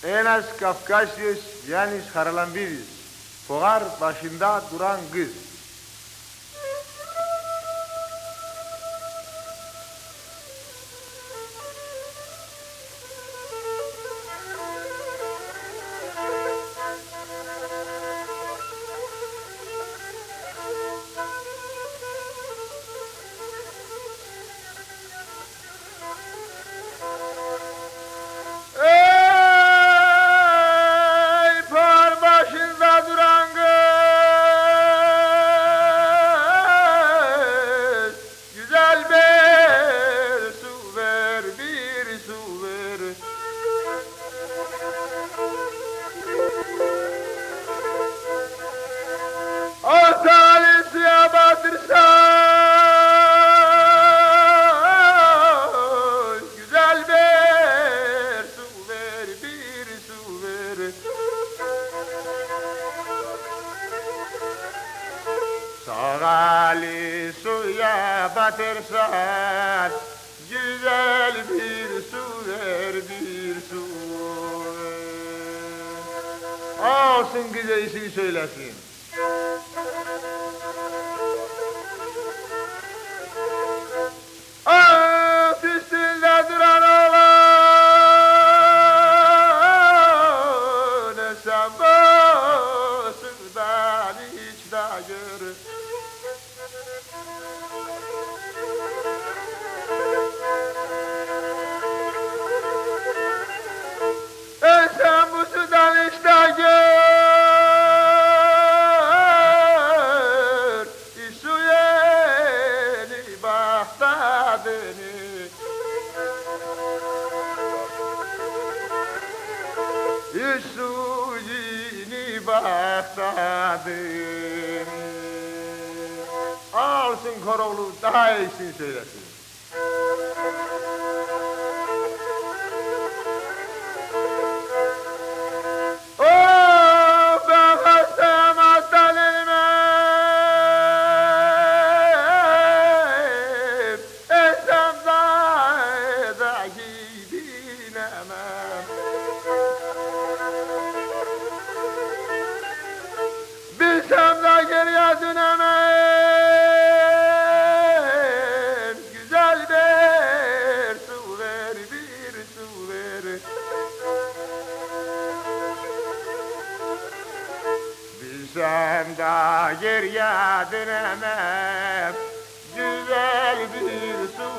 Enas Kafkasyos Yanis Haralambidis. Fogar başında duran kız. Sağali suya batırsan güzel bir su ver bir su ver. Olsun güzel iyisini söylesin. Üstünde duran oğlan sen bu sudan hiç de gör. Sen bu sudan işte gör, su yeni bahtadını. Su yeni bahtadını. Alsın Koroğlu daha iyisini söylesin. Bilsem de geriye dönemem. Güzel bir su ver, bir su ver. Bilsem de geriye dönemem. Güzel bir su